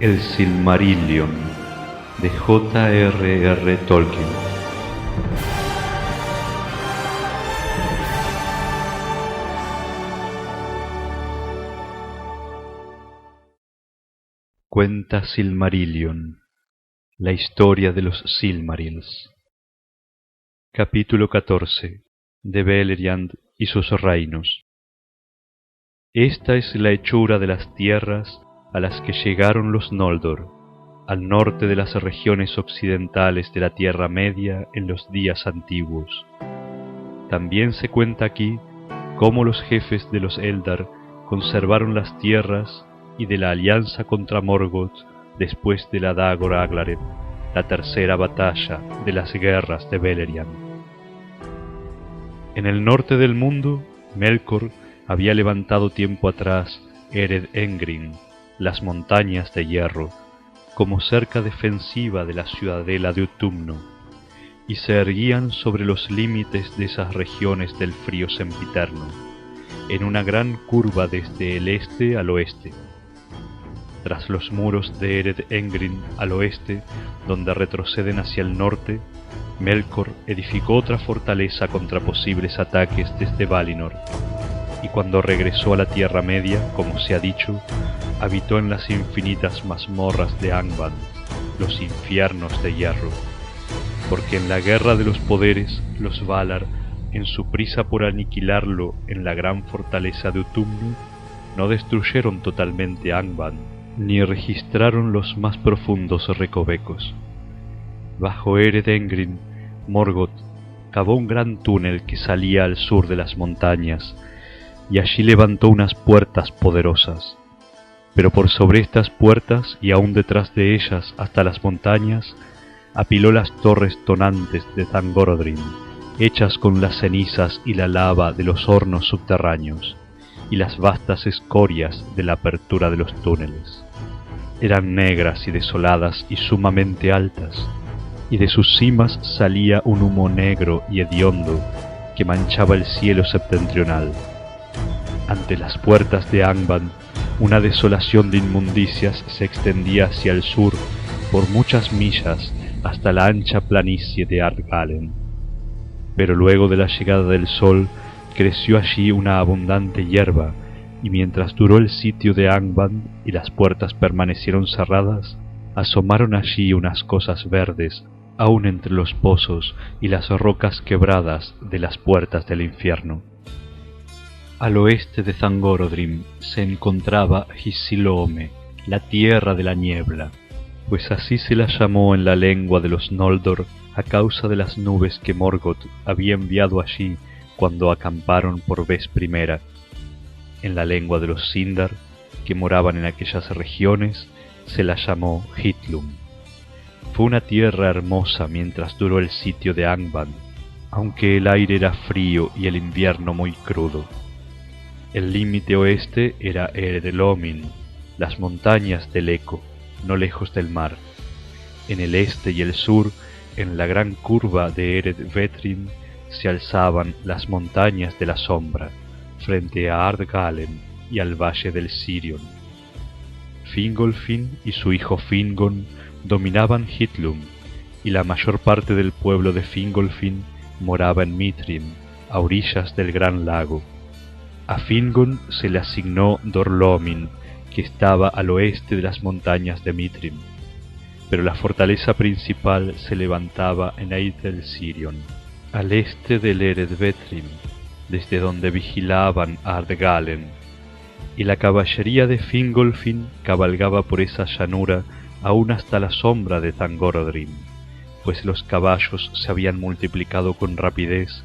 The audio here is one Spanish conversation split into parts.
El Silmarillion de J.R.R. Tolkien. Cuenta Silmarillion, la historia de los Silmarils. Capítulo 14. De Beleriand y sus reinos. Esta es la hechura de las tierras a las que llegaron los Noldor, al norte de las regiones occidentales de la Tierra Media en los días antiguos. También se cuenta aquí cómo los jefes de los Eldar conservaron las tierras y de la alianza contra Morgoth después de la Dagor Aglareth, la tercera batalla de las guerras de Beleriand. En el norte del mundo, Melkor había levantado tiempo atrás Ered Engrin, las montañas de hierro, como cerca defensiva de la ciudadela de Utumno, y se erguían sobre los límites de esas regiones del frío sempiterno, en una gran curva desde el este al oeste. Tras los muros de Ered Engrin al oeste, donde retroceden hacia el norte, Melkor edificó otra fortaleza contra posibles ataques desde Valinor, y cuando regresó a la Tierra Media, como se ha dicho, habitó en las infinitas mazmorras de Angband, los infiernos de hierro, porque en la guerra de los poderes, los Valar, en su prisa por aniquilarlo en la gran fortaleza de Utumno, no destruyeron totalmente Angband, ni registraron los más profundos recovecos. Bajo Ered Engrin, Morgoth cavó un gran túnel que salía al sur de las montañas, y allí levantó unas puertas poderosas. Pero por sobre estas puertas, y aún detrás de ellas hasta las montañas, apiló las torres tonantes de Thangorodrim, hechas con las cenizas y la lava de los hornos subterráneos, y las vastas escorias de la apertura de los túneles. Eran negras y desoladas y sumamente altas, y de sus cimas salía un humo negro y hediondo que manchaba el cielo septentrional. Ante las puertas de Angband, una desolación de inmundicias se extendía hacia el sur por muchas millas hasta la ancha planicie de Ardgalen. Pero luego de la llegada del sol creció allí una abundante hierba, y mientras duró el sitio de Angband y las puertas permanecieron cerradas, asomaron allí unas cosas verdes, aún entre los pozos y las rocas quebradas de las puertas del infierno. Al oeste de Thangorodrim se encontraba Hisiloome, la tierra de la niebla, pues así se la llamó en la lengua de los Noldor a causa de las nubes que Morgoth había enviado allí cuando acamparon por vez primera. En la lengua de los Sindar, que moraban en aquellas regiones, se la llamó Hithlum. Fue una tierra hermosa mientras duró el sitio de Angband, aunque el aire era frío y el invierno muy crudo. El límite oeste era Eredelomin, las montañas del Eco, no lejos del mar. En el este y el sur, en la gran curva de Ered Vetrin, se alzaban las montañas de la sombra, frente a Ardgalen y al valle del Sirion. Fingolfin y su hijo Fingon dominaban Hithlum, y la mayor parte del pueblo de Fingolfin moraba en Mithrin, a orillas del gran lago. A Fingon se le asignó Dor-lómin, que estaba al oeste de las montañas de Mithrin, pero la fortaleza principal se levantaba en Eithel Sirion, al este del Ered Vetrin, desde donde vigilaban a Ardgalen, y la caballería de Fingolfin cabalgaba por esa llanura aún hasta la sombra de Thangorodrim, pues los caballos se habían multiplicado con rapidez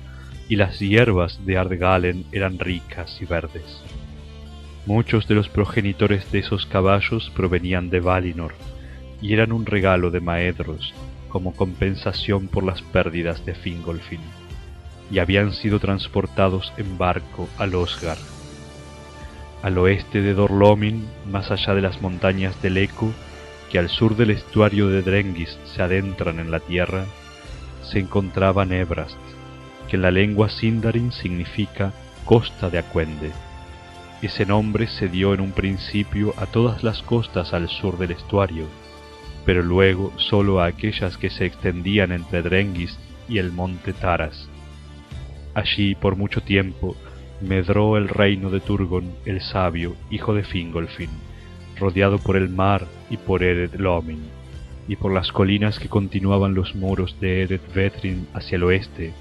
y las hierbas de Ardgalen eran ricas y verdes. Muchos de los progenitores de esos caballos provenían de Valinor, y eran un regalo de Maedhros, como compensación por las pérdidas de Fingolfin, y habían sido transportados en barco a Losgard. Al oeste de Dor-lómin, más allá de las montañas del Eco, que al sur del estuario de Drengist se adentran en la tierra, se encontraba Nebrast, que en la lengua Sindarin significa costa de Acuende. Ese nombre se dio en un principio a todas las costas al sur del estuario, pero luego solo a aquellas que se extendían entre Drengis y el monte Taras. Allí por mucho tiempo medró el reino de Turgon el sabio, hijo de Fingolfin, rodeado por el mar y por Ered Lomin, y por las colinas que continuaban los muros de Ered Vedrin hacia el oeste,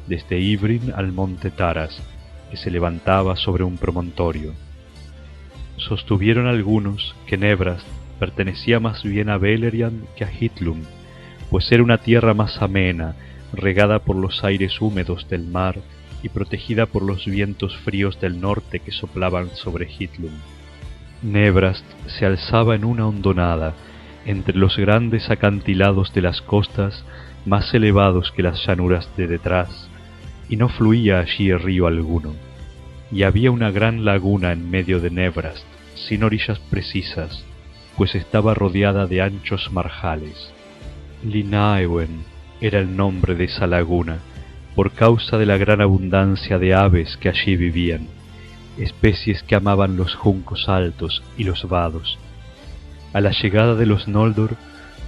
desde Ybrin al monte Taras, que se levantaba sobre un promontorio. Sostuvieron algunos que Nebrast pertenecía más bien a Beleriand que a Hithlum, pues era una tierra más amena, regada por los aires húmedos del mar y protegida por los vientos fríos del norte que soplaban sobre Hithlum. Nebrast se alzaba en una hondonada, entre los grandes acantilados de las costas más elevados que las llanuras de detrás, y no fluía allí río alguno, y había una gran laguna en medio de Nebrast, sin orillas precisas, pues estaba rodeada de anchos marjales. Linaewen era el nombre de esa laguna, por causa de la gran abundancia de aves que allí vivían, especies que amaban los juncos altos y los vados. A la llegada de los Noldor,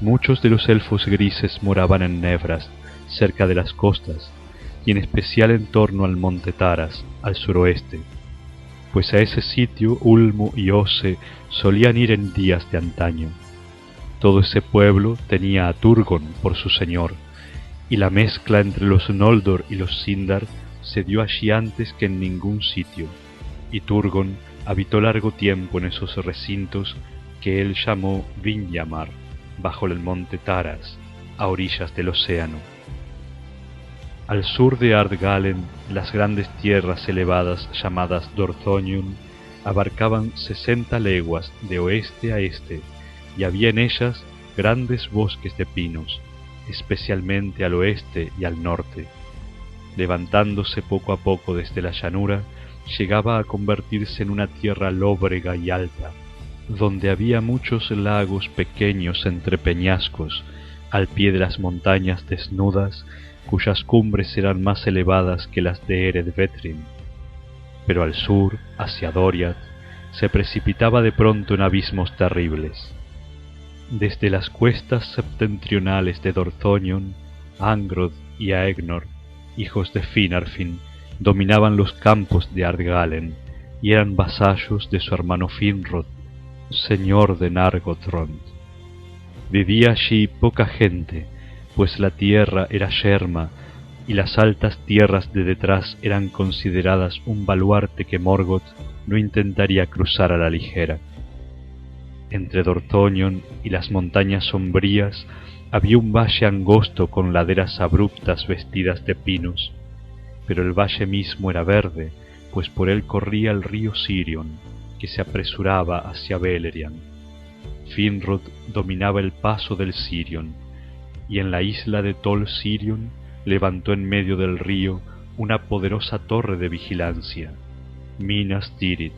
muchos de los elfos grises moraban en Nebrast, cerca de las costas, y en especial en torno al monte Taras, al suroeste, pues a ese sitio Ulmo y Ose solían ir en días de antaño. Todo ese pueblo tenía a Turgon por su señor, y la mezcla entre los Noldor y los Sindar se dio allí antes que en ningún sitio, y Turgon habitó largo tiempo en esos recintos que él llamó Vinyamar, bajo el monte Taras, a orillas del océano. Al sur de Ardgalen, las grandes tierras elevadas llamadas Dorthonion abarcaban 60 leguas de oeste a este, y había en ellas grandes bosques de pinos, especialmente al oeste y al norte. Levantándose poco a poco desde la llanura, llegaba a convertirse en una tierra lóbrega y alta, donde había muchos lagos pequeños entre peñascos, al pie de las montañas desnudas, cuyas cumbres eran más elevadas que las de Ered Vedrin. Pero al sur, hacia Doriath, se precipitaba de pronto en abismos terribles. Desde las cuestas septentrionales de Dorthonion, Angrod y Aegnor, hijos de Finarfin, dominaban los campos de Ardgalen y eran vasallos de su hermano Finrod, señor de Nargothrond. Vivía allí poca gente, pues la tierra era yerma y las altas tierras de detrás eran consideradas un baluarte que Morgoth no intentaría cruzar a la ligera. Entre Dorthonion y las montañas sombrías había un valle angosto con laderas abruptas vestidas de pinos, pero el valle mismo era verde, pues por él corría el río Sirion, que se apresuraba hacia Beleriand. Finrod dominaba el paso del Sirion, y en la isla de Tol Sirion levantó en medio del río una poderosa torre de vigilancia, Minas Tirith,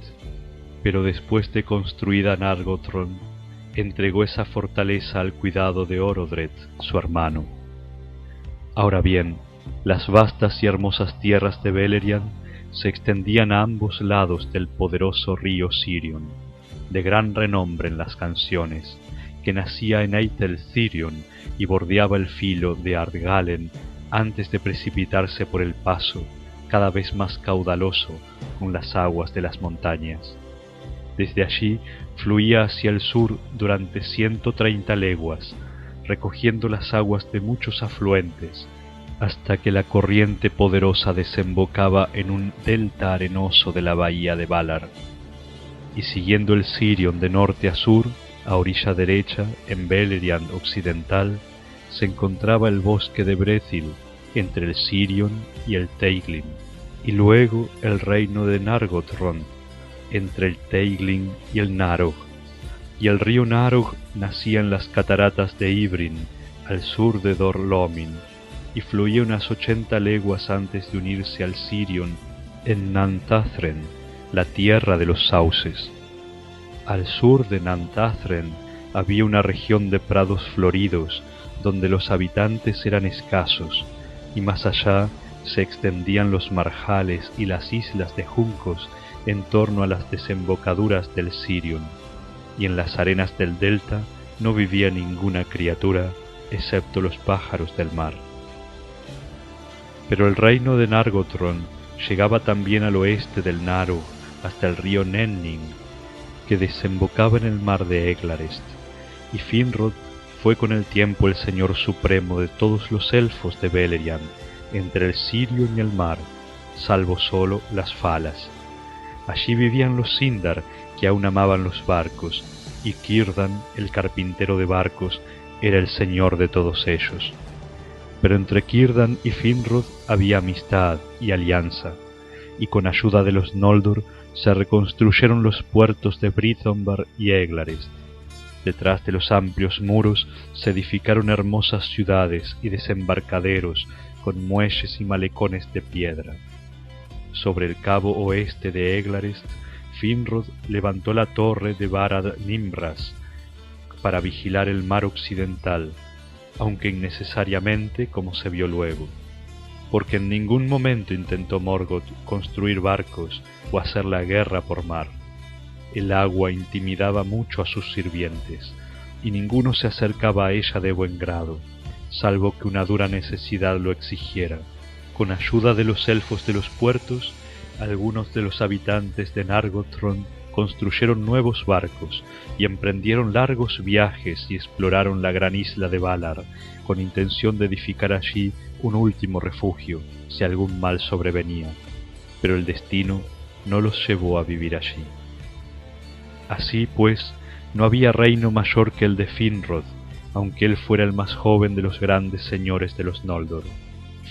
pero después de construida Nargothrond, entregó esa fortaleza al cuidado de Orodred, su hermano. Ahora bien, las vastas y hermosas tierras de Beleriand se extendían a ambos lados del poderoso río Sirion, de gran renombre en las canciones, que nacía en Eitel Sirion y bordeaba el filo de Ardgalen antes de precipitarse por el paso, cada vez más caudaloso, con las aguas de las montañas. Desde allí fluía hacia el sur durante 130 leguas, recogiendo las aguas de muchos afluentes, hasta que la corriente poderosa desembocaba en un delta arenoso de la bahía de Valar. Y siguiendo el Sirion de norte a sur, a orilla derecha, en Beleriand occidental, se encontraba el bosque de Brethil, entre el Sirion y el Teiglin, y luego el reino de Nargothrond, entre el Teiglin y el Narog, y el río Narog nacía en las cataratas de Ybrin, al sur de Dor Lomin, y fluía unas 80 leguas antes de unirse al Sirion en Nantathren, la tierra de los sauces. Al sur de Nantathren había una región de prados floridos, donde los habitantes eran escasos, y más allá se extendían los marjales y las islas de juncos en torno a las desembocaduras del Sirion, y en las arenas del delta no vivía ninguna criatura excepto los pájaros del mar. Pero el reino de Nargothrond llegaba también al oeste del Naru hasta el río Nennin, que desembocaba en el mar de Eglarest, y Finrod fue con el tiempo el señor supremo de todos los elfos de Beleriand, entre el Sirion y el mar, salvo solo las Falas. Allí vivían los Sindar, que aún amaban los barcos, y Círdan, el carpintero de barcos, era el señor de todos ellos. Pero entre Círdan y Finrod había amistad y alianza, y con ayuda de los Noldor se reconstruyeron los puertos de Brythonbar y Eglarest. Detrás de los amplios muros se edificaron hermosas ciudades y desembarcaderos con muelles y malecones de piedra. Sobre el cabo oeste de Eglarest, Finrod levantó la torre de Barad Nimraz para vigilar el mar occidental, aunque innecesariamente, como se vio luego, porque en ningún momento intentó Morgoth construir barcos o hacer la guerra por mar. El agua intimidaba mucho a sus sirvientes, y ninguno se acercaba a ella de buen grado, salvo que una dura necesidad lo exigiera. Con ayuda de los elfos de los puertos, algunos de los habitantes de Nargothrond construyeron nuevos barcos y emprendieron largos viajes y exploraron la gran isla de Valar, con intención de edificar allí un último refugio si algún mal sobrevenía, pero el destino no los llevó a vivir allí. Así pues, no había reino mayor que el de Finrod, aunque él fuera el más joven de los grandes señores de los Noldor,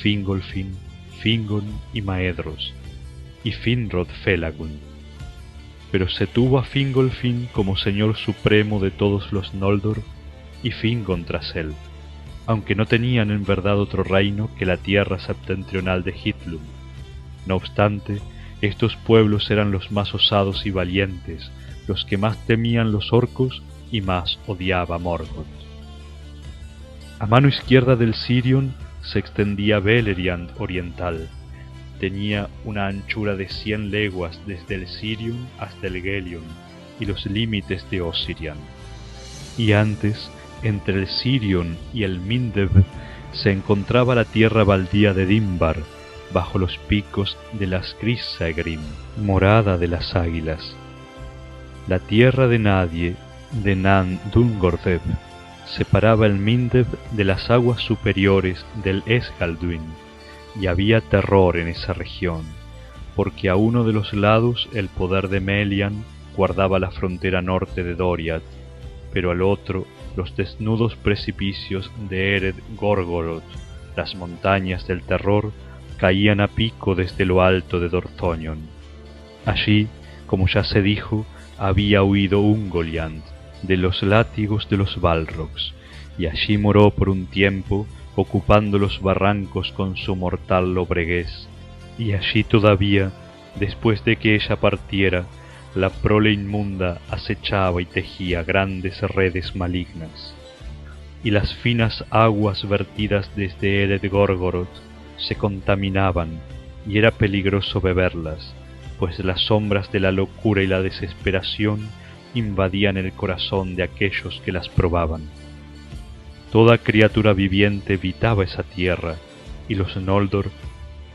Fingolfin, Fingon y Maedhros, y Finrod Felagund. Pero se tuvo a Fingolfin como señor supremo de todos los Noldor, y Fingon tras él, aunque no tenían en verdad otro reino que la tierra septentrional de Hithlum. No obstante, estos pueblos eran los más osados y valientes, los que más temían los orcos y más odiaba Morgoth. A mano izquierda del Sirion se extendía Beleriand oriental. Tenía una anchura de 100 leguas desde el Sirion hasta el Gelion y los límites de Osirian. Y antes, entre el Sirion y el Mindeb, se encontraba la tierra baldía de Dimbar, bajo los picos de las Grissaegrim, morada de las águilas. La tierra de nadie, de Nan Dungordeb, separaba el Mindeb de las aguas superiores del Esgalduin, y había terror en esa región, porque a uno de los lados el poder de Melian guardaba la frontera norte de Doriath, pero al otro los desnudos precipicios de Ered Gorgoroth, las montañas del terror, caían a pico desde lo alto de Dorthonion. Allí, como ya se dijo, había huido Ungoliant de los látigos de los Balrogs, y allí moró por un tiempo, ocupando los barrancos con su mortal lobreguez, y allí todavía, después de que ella partiera, la prole inmunda acechaba y tejía grandes redes malignas, y las finas aguas vertidas desde Ered Gorgoroth se contaminaban, y era peligroso beberlas, pues las sombras de la locura y la desesperación invadían el corazón de aquellos que las probaban. Toda criatura viviente evitaba esa tierra, y los Noldor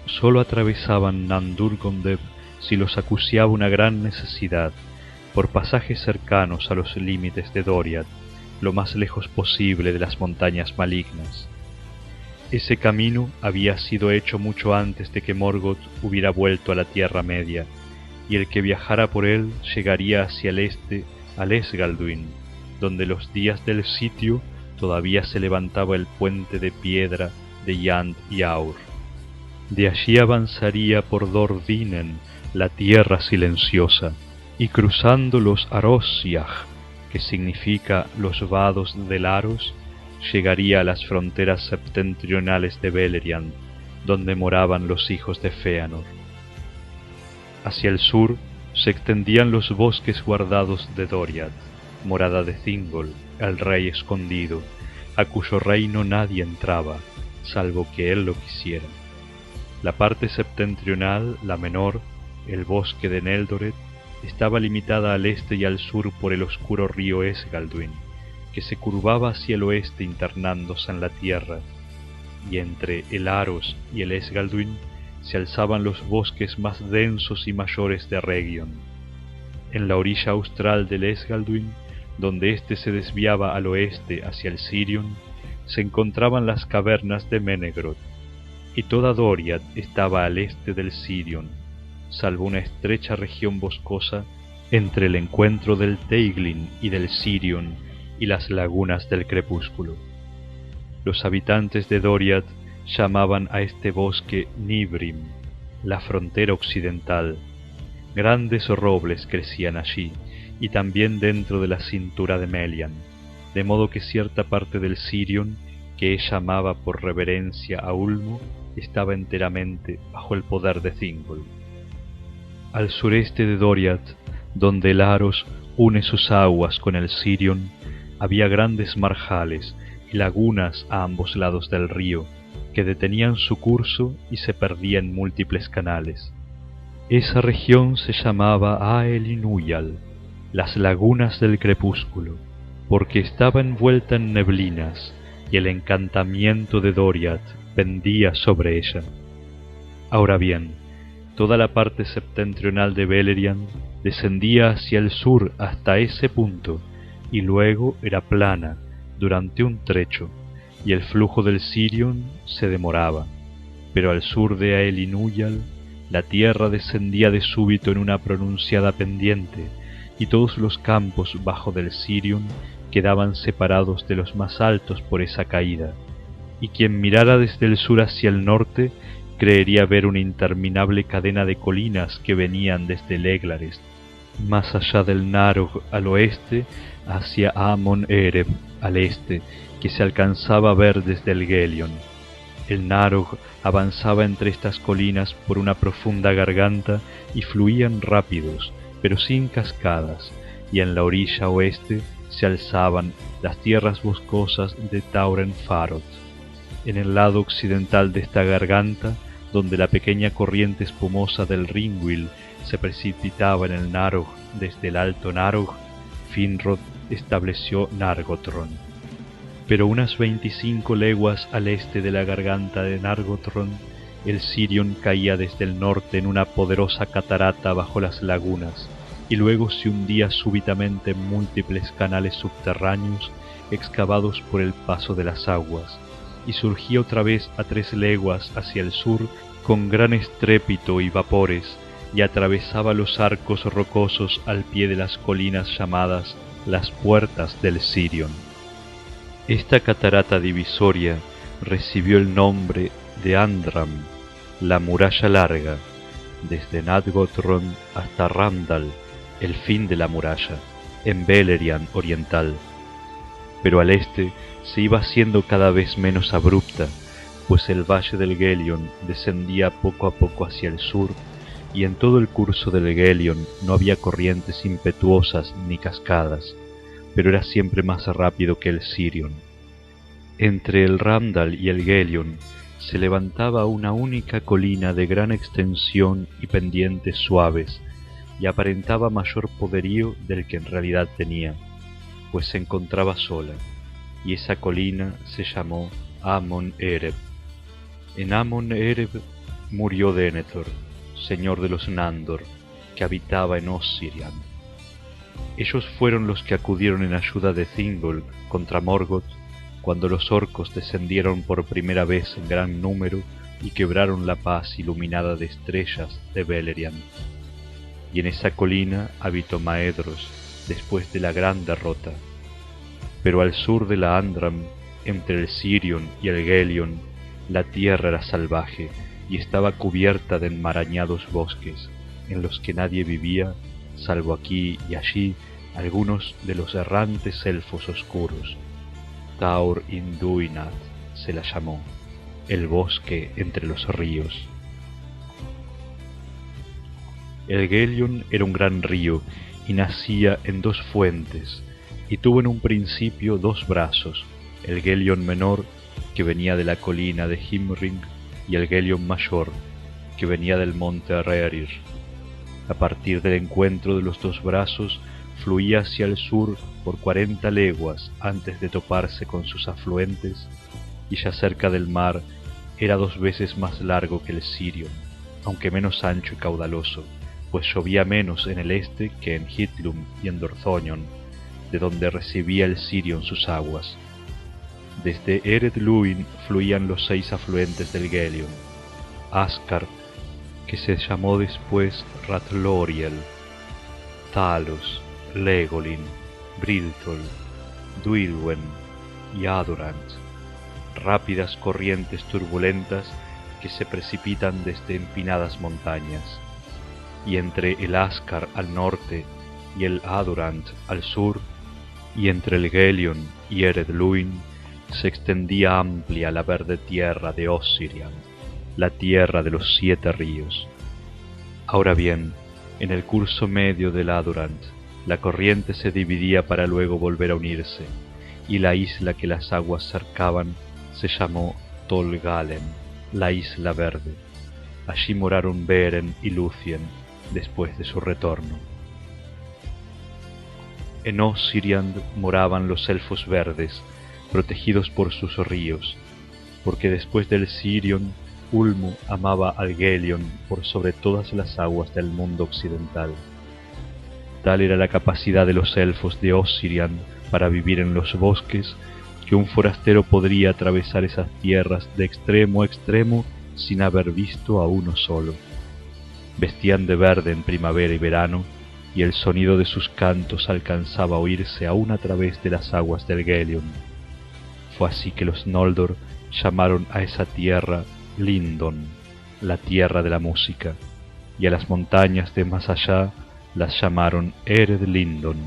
sólo atravesaban Nandurgondeb si los acuciaba una gran necesidad, por pasajes cercanos a los límites de Doriath, lo más lejos posible de las montañas malignas. Ese camino había sido hecho mucho antes de que Morgoth hubiera vuelto a la Tierra Media, y el que viajara por él llegaría hacia el este al Esgalduin, donde los días del sitio todavía se levantaba el puente de piedra de Yand y Aur. De allí avanzaría por Dordinen, la tierra silenciosa, y cruzando los Arosiach, que significa los vados del Aros, llegaría a las fronteras septentrionales de Beleriand, donde moraban los hijos de Fëanor. Hacia el sur se extendían los bosques guardados de Doriath, morada de Thingol, el rey escondido, a cuyo reino nadie entraba, salvo que él lo quisiera. La parte septentrional, la menor, El bosque de Neldoret estaba limitada al este y al sur por el oscuro río Esgalduin, que se curvaba hacia el oeste internándose en la tierra, y entre el Aros y el Esgalduin se alzaban los bosques más densos y mayores de Region. En la orilla austral del Esgalduin, donde éste se desviaba al oeste hacia el Sirion, se encontraban las cavernas de Menegroth, y toda Doriath estaba al este del Sirion, salvo una estrecha región boscosa entre el encuentro del Teiglin y del Sirion y las lagunas del crepúsculo. Los habitantes de Doriath llamaban a este bosque Nibrim, la frontera occidental. Grandes robles crecían allí, y también dentro de la cintura de Melian, de modo que cierta parte del Sirion, que ella amaba por reverencia a Ulmo, estaba enteramente bajo el poder de Thingol. Al sureste de Doriath, donde el Aros une sus aguas con el Sirion, había grandes marjales y lagunas a ambos lados del río, que detenían su curso y se perdían en múltiples canales. Esa región se llamaba Aelinuyal, las lagunas del crepúsculo, porque estaba envuelta en neblinas, y el encantamiento de Doriath pendía sobre ella. Ahora bien, toda la parte septentrional de Beleriand descendía hacia el sur hasta ese punto, y luego era plana durante un trecho, y el flujo del Sirion se demoraba, pero al sur de Aelinuyal la tierra descendía de súbito en una pronunciada pendiente, y todos los campos bajo del Sirion quedaban separados de los más altos por esa caída, y quien mirara desde el sur hacia el norte creería ver una interminable cadena de colinas que venían desde Leglarest, más allá del Narog al oeste, hacia Amon Ereb al este, que se alcanzaba a ver desde el Gelion. El Narog avanzaba entre estas colinas por una profunda garganta y fluían rápidos, pero sin cascadas, y en la orilla oeste se alzaban las tierras boscosas de Tauren Farod. En el lado occidental de esta garganta, donde la pequeña corriente espumosa del Ringwil se precipitaba en el Narog desde el alto Narog, Finrod estableció Nargothrond. Pero unas 25 leguas al este de la garganta de Nargothrond, el Sirion caía desde el norte en una poderosa catarata bajo las lagunas, y luego se hundía súbitamente en múltiples canales subterráneos excavados por el paso de las aguas, y surgía otra vez a 3 leguas hacia el sur con gran estrépito y vapores, y atravesaba los arcos rocosos al pie de las colinas llamadas las puertas del Sirion. Esta catarata divisoria recibió el nombre de Andram, la muralla larga, desde Nadgothrond hasta Randal, el fin de la muralla, en Beleriand oriental. Pero al este se iba haciendo cada vez menos abrupta, pues el valle del Gelion descendía poco a poco hacia el sur, y en todo el curso del Gelion no había corrientes impetuosas ni cascadas, pero era siempre más rápido que el Sirion. Entre el Randal y el Gelion se levantaba una única colina de gran extensión y pendientes suaves, y aparentaba mayor poderío del que en realidad tenía, pues se encontraba sola, y esa colina se llamó Amon Ereb. En Amon Ereb murió Denethor, señor de los Nandor, que habitaba en Ossiriand. Ellos fueron los que acudieron en ayuda de Thingol contra Morgoth cuando los orcos descendieron por primera vez en gran número y quebraron la paz iluminada de estrellas de Beleriand. Y en esa colina habitó Maedhros después de la gran derrota. Pero al sur de la Andram, entre el Sirion y el Gelion, la tierra era salvaje y estaba cubierta de enmarañados bosques, en los que nadie vivía, salvo aquí y allí algunos de los errantes elfos oscuros. Taur Induinath se la llamó, el bosque entre los ríos. El Gelion era un gran río y nacía en 2 fuentes, y tuvo en un principio 2 brazos, el Gelion menor, que venía de la colina de Himring, y el Gelion mayor, que venía del monte Rerir. A partir del encuentro de los dos brazos, fluía hacia el sur por 40 leguas antes de toparse con sus afluentes, y ya cerca del mar era 2 veces más largo que el Sirion, aunque menos ancho y caudaloso, pues llovía menos en el este que en Hithlum y en Dorthonion, de donde recibía el Sirion sus aguas. Desde Ered Luin fluían los 6 afluentes del Gelion: Ascar, que se llamó después Rathloriel, Talos, Legolin, Briltol, Duilwen y Adorant, rápidas corrientes turbulentas que se precipitan desde empinadas montañas, y entre el Ascar al norte y el Adorant al sur, y entre el Gelion y Ered Luin, se extendía amplia la verde tierra de Ossirian, la tierra de los 7 ríos. Ahora bien, en el curso medio del Adorant, la corriente se dividía para luego volver a unirse, y la isla que las aguas cercaban se llamó Tol Galen, la Isla Verde. Allí moraron Beren y Lúthien después de su retorno. En Ossiriand moraban los elfos verdes, protegidos por sus ríos, porque después del Sirion, Ulmo amaba al Gelion por sobre todas las aguas del mundo occidental. Tal era la capacidad de los elfos de Ossiriand para vivir en los bosques, que un forastero podría atravesar esas tierras de extremo a extremo sin haber visto a uno solo. Vestían de verde en primavera y verano, y el sonido de sus cantos alcanzaba a oírse aún a través de las aguas del Gelion. Fue así que los Noldor llamaron a esa tierra Lindon, la tierra de la música, y a las montañas de más allá las llamaron Ered Lindon,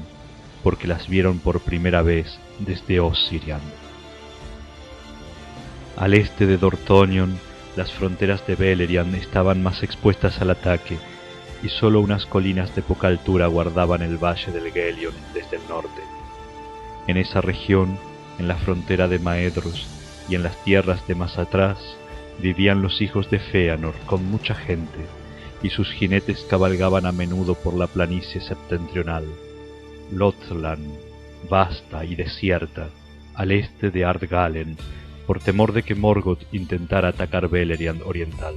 porque las vieron por primera vez desde Ossiriand. Al este de Dorthonion, las fronteras de Beleriand estaban más expuestas al ataque, y sólo unas colinas de poca altura guardaban el valle del Gelion desde el norte. En esa región, en la frontera de Maedhros y en las tierras de más atrás, vivían los hijos de Fëanor con mucha gente, y sus jinetes cabalgaban a menudo por la planicie septentrional, Lothlan, vasta y desierta, al este de Ardgalen, por temor de que Morgoth intentara atacar Beleriand oriental.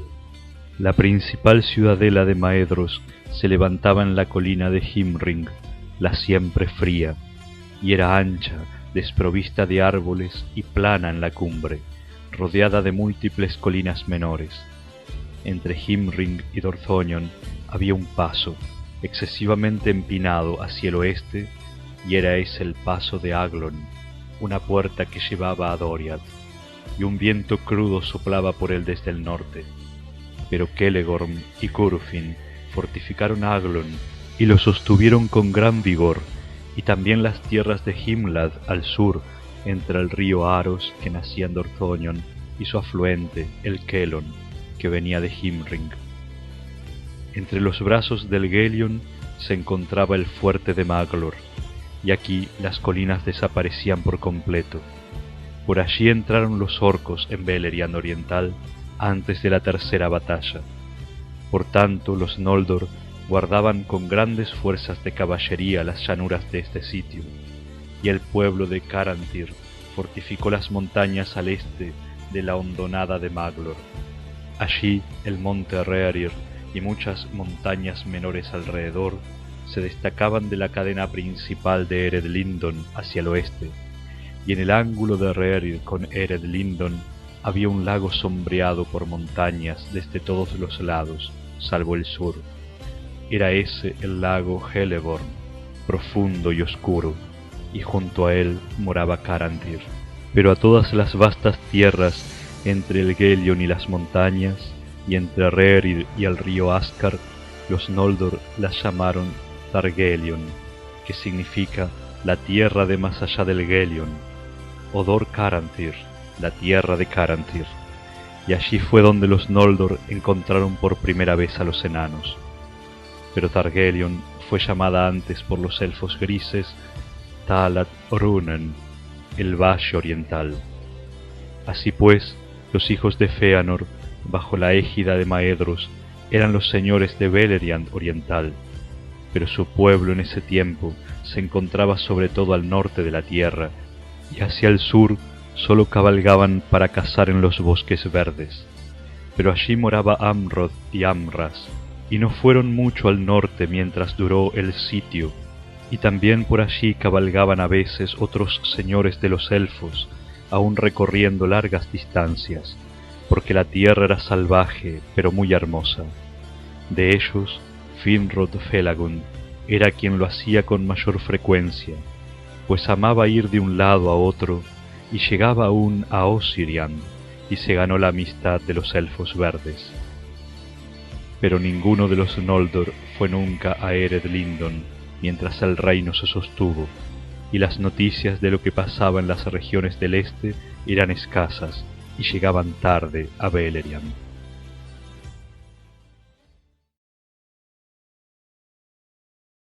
La principal ciudadela de Maedhros se levantaba en la colina de Himring, la siempre fría, y era ancha, desprovista de árboles y plana en la cumbre, rodeada de múltiples colinas menores. Entre Himring y Dorthonion había un paso, excesivamente empinado hacia el oeste, y era ese el paso de Aglon, una puerta que llevaba a Doriath, y un viento crudo soplaba por él desde el norte. Pero Celegorm y Curufin fortificaron Aglon y lo sostuvieron con gran vigor, y también las tierras de Himlad al sur, entre el río Aros que nacía en Dorthonion y su afluente, el Kelon, que venía de Himring. Entre los brazos del Gelion se encontraba el fuerte de Maglor, y aquí las colinas desaparecían por completo. Por allí entraron los orcos en Beleriand oriental antes de la tercera batalla. Por tanto, los Noldor guardaban con grandes fuerzas de caballería las llanuras de este sitio, y el pueblo de Caranthir fortificó las montañas al este de la hondonada de Maglor. Allí el monte Rearir y muchas montañas menores alrededor se destacaban de la cadena principal de Ered Lindon hacia el oeste, y en el ángulo de Rearir con Ered Lindon había un lago sombreado por montañas desde todos los lados, salvo el sur. Era ese el lago Heleborn, profundo y oscuro, y junto a él moraba Caranthir. Pero a todas las vastas tierras entre el Gelion y las montañas, y entre Rearir y el río Ascar, los Noldor las llamaron Thargelion, que significa la tierra de más allá del Gelion, o Dor Caranthir, la tierra de Caranthir, y allí fue donde los Noldor encontraron por primera vez a los enanos. Pero Thargelion fue llamada antes por los elfos grises Talat Runen, el Valle Oriental. Así pues, los hijos de Fëanor, bajo la égida de Maedhros, eran los señores de Beleriand Oriental, pero su pueblo en ese tiempo se encontraba sobre todo al norte de la tierra, y hacia el sur solo cabalgaban para cazar en los bosques verdes. Pero allí moraba Amrod y Amras, y no fueron mucho al norte mientras duró el sitio, y también por allí cabalgaban a veces otros señores de los elfos, aun recorriendo largas distancias, porque la tierra era salvaje, pero muy hermosa. De ellos, Finrod Felagund era quien lo hacía con mayor frecuencia, pues amaba ir de un lado a otro, y llegaba aún a Osiriand, y se ganó la amistad de los elfos verdes. Pero ninguno de los Noldor fue nunca a Ered Lindon mientras el reino se sostuvo, y las noticias de lo que pasaba en las regiones del este eran escasas y llegaban tarde a Beleriand.